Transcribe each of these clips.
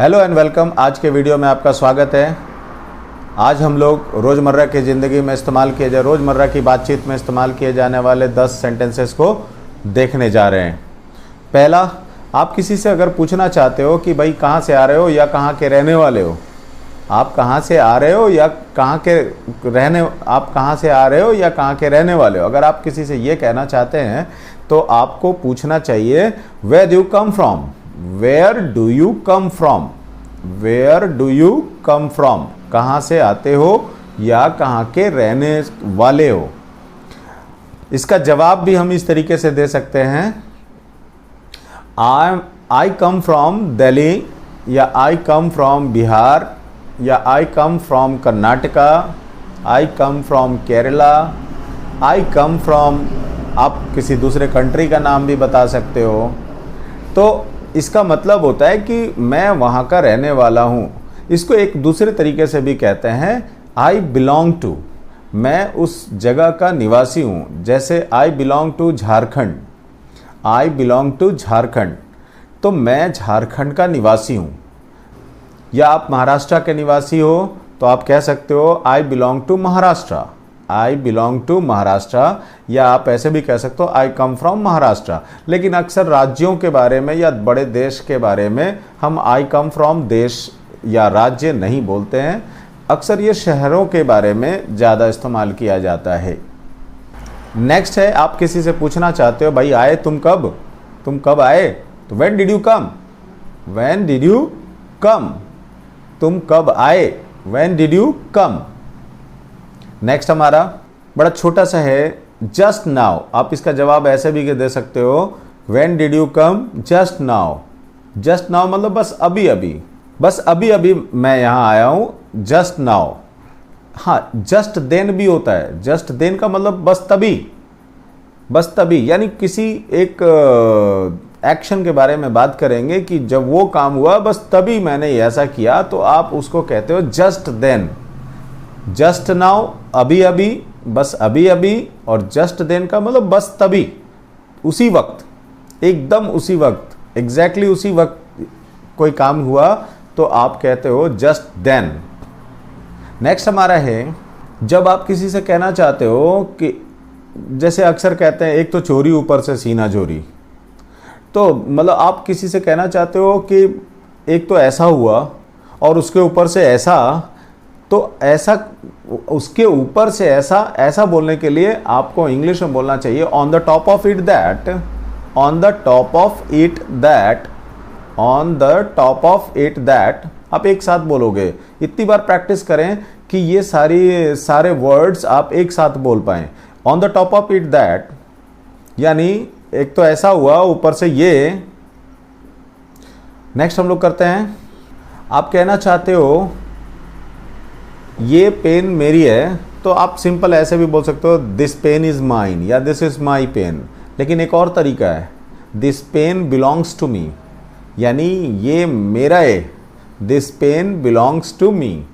Hello and welcome. आज के video में आपका स्वागत है। आज हम लोग रोज़मर्रा की ज़िंदगी में इस्तेमाल किए जाए रोज़मर्रा की बातचीत में इस्तेमाल किए जाने वाले 10 सेंटेंसेस को देखने जा रहे हैं। पहला, आप किसी से अगर पूछना चाहते हो कि भाई कहाँ से आ रहे हो या कहाँ के रहने वाले हो, आप कहाँ से आ रहे हो या कहाँ के रहने वाले हो, अगर आप किसी से ये कहना चाहते हैं तो आपको पूछना चाहिए where do you come from. Where do you come from, where do you come from, कहाँ से आते हो या कहाँ के रहने वाले हो। इसका जवाब भी हम इस तरीके से दे सकते हैं, आई कम फ्रॉम दिल्ली, या आई कम फ्रॉम बिहार, या I come from Karnataka, I come from Kerala, I come from, आप किसी दूसरे कंट्री का नाम भी बता सकते हो। तो इसका मतलब होता है कि मैं वहाँ का रहने वाला हूँ। इसको एक दूसरे तरीके से भी कहते हैं आई बिलोंग टू, मैं उस जगह का निवासी हूँ। जैसे I belong to Jharkhand, I belong to Jharkhand, तो मैं झारखंड का निवासी हूँ। या आप महाराष्ट्र के निवासी हो तो आप कह सकते हो I belong to Maharashtra, I belong to Maharashtra, या आप ऐसे भी कह सकते हो आई कम फ्रॉम महाराष्ट्र। लेकिन अक्सर राज्यों के बारे में या बड़े देश के बारे में हम आई कम फ्रॉम देश या राज्य नहीं बोलते हैं। अक्सर ये शहरों के बारे में ज़्यादा इस्तेमाल किया जाता है। नेक्स्ट है, आप किसी से पूछना चाहते हो भाई आए तुम कब आए, तो when did you come, when did you come, तुम कब आए, when did you come. Next हमारा बड़ा छोटा सा है, जस्ट नाउ। आप इसका जवाब ऐसे भी दे सकते हो, when did you come just now. Just now मतलब बस अभी अभी मैं यहाँ आया हूँ, जस्ट नाउ। हाँ, जस्ट देन भी होता है। जस्ट देन का मतलब बस तभी, यानी किसी एक एक्शन के बारे में बात करेंगे कि जब वो काम हुआ बस तभी मैंने ऐसा किया, तो आप उसको कहते हो जस्ट देन। जस्ट नाउ अभी अभी, बस अभी अभी, और जस्ट देन का मतलब बस तभी, उसी वक्त, एकदम उसी वक्त, एग्जैक्टली उसी वक्त कोई काम हुआ तो आप कहते हो जस्ट देन। नेक्स्ट हमारा है, जब आप किसी से कहना चाहते हो कि जैसे अक्सर कहते हैं एक तो चोरी ऊपर से सीना चोरी, तो मतलब आप किसी से कहना चाहते हो कि एक तो ऐसा हुआ और उसके ऊपर से ऐसा, तो ऐसा, उसके ऊपर से ऐसा बोलने के लिए आपको इंग्लिश में बोलना चाहिए on the top of it that, on the top of it that, on the top of it that. आप एक साथ बोलोगे, इतनी बार प्रैक्टिस करें कि ये सारे वर्ड्स आप एक साथ बोल पाएं। On the top of it that यानी एक तो ऐसा हुआ, ऊपर से ये। नेक्स्ट हम लोग करते हैं, आप कहना चाहते हो ये पेन मेरी है, तो आप सिंपल ऐसे भी बोल सकते हो दिस पेन इज माइन, या दिस इज माई पेन। लेकिन एक और तरीका है, this pen belongs to me, यानी ये मेरा है, this pen belongs to me.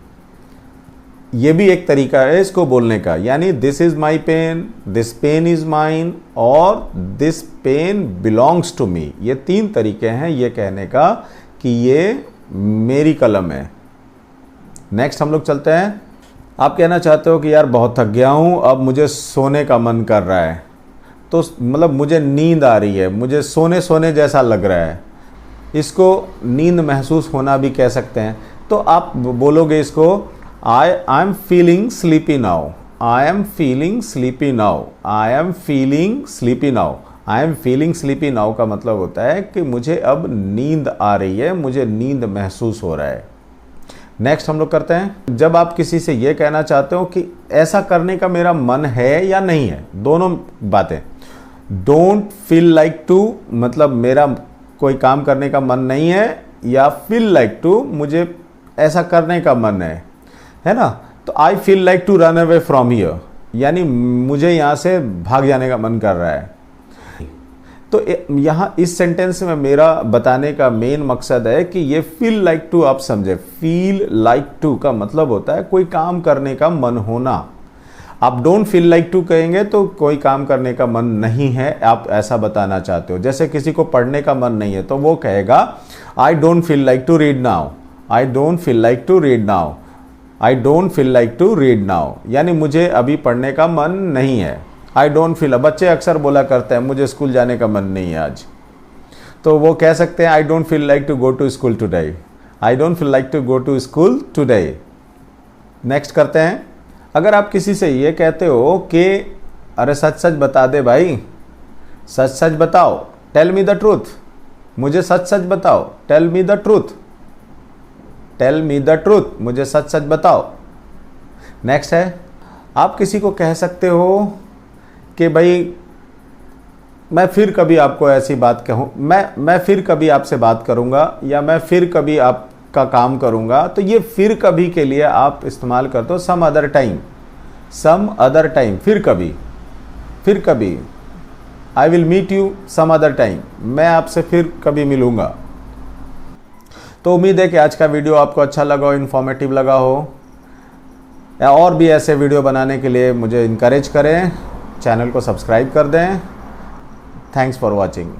ये भी एक तरीका है इसको बोलने का, यानी this is my pen, this pen is mine, और this pen belongs to me. ये 3 तरीके हैं ये कहने का कि ये मेरी कलम है। नेक्स्ट हम लोग चलते हैं, आप कहना चाहते हो कि यार बहुत थक गया हूँ, अब मुझे सोने का मन कर रहा है, तो मतलब मुझे नींद आ रही है, मुझे सोने जैसा लग रहा है। इसको नींद महसूस होना भी कह सकते हैं। तो आप बोलोगे इसको I am feeling sleepy now, I am feeling sleepy now, I am feeling sleepy now. I am feeling sleepy now का मतलब होता है कि मुझे अब नींद आ रही है, मुझे नींद महसूस हो रहा है। नेक्स्ट हम लोग करते हैं, जब आप किसी से ये कहना चाहते हो कि ऐसा करने का मेरा मन है या नहीं है, दोनों बातें। डोंट फील लाइक टू मतलब मेरा कोई काम करने का मन नहीं है, या फील लाइक टू मुझे ऐसा करने का मन है ना। तो I feel like to run away from here, यानी मुझे यहाँ से भाग जाने का मन कर रहा है। तो यहाँ इस सेंटेंस में मेरा बताने का मेन मकसद है कि ये फील लाइक टू आप समझे। फील लाइक टू का मतलब होता है कोई काम करने का मन होना। आप डोंट फील लाइक टू कहेंगे तो कोई काम करने का मन नहीं है, आप ऐसा बताना चाहते हो। जैसे किसी को पढ़ने का मन नहीं है तो वो कहेगा I don't feel like to read now, I don't feel like to read now, I don't feel like to read now, यानी मुझे अभी पढ़ने का मन नहीं है। आई डोंट फील, बच्चे अक्सर बोला करते हैं मुझे स्कूल जाने का मन नहीं है आज, तो वो कह सकते हैं I don't feel like to go to school today, I don't feel like to go to school today. Next करते हैं, अगर आप किसी से ये कहते हो कि अरे सच सच बता दे भाई, सच सच बताओ, टेल मी द ट्रूथ, मुझे सच सच बताओ, tell me the truth, tell me the truth, मुझे सच सच बताओ। नेक्स्ट है, आप किसी को कह सकते हो कि भाई मैं फिर कभी आपको ऐसी बात कहूँ, मैं फिर कभी आपसे बात करूँगा, या मैं फिर कभी आपका काम करूँगा। तो ये फिर कभी के लिए आप इस्तेमाल करते हो some other time, some other time, फिर कभी, फिर कभी, I will meet you some other time, मैं आपसे फिर कभी मिलूँगा। तो उम्मीद है कि आज का वीडियो आपको अच्छा लगा हो, इन्फॉर्मेटिव लगा हो। और भी ऐसे वीडियो बनाने के लिए मुझे इनकरेज करें, चैनल को सब्सक्राइब कर दें। Thanks for watching.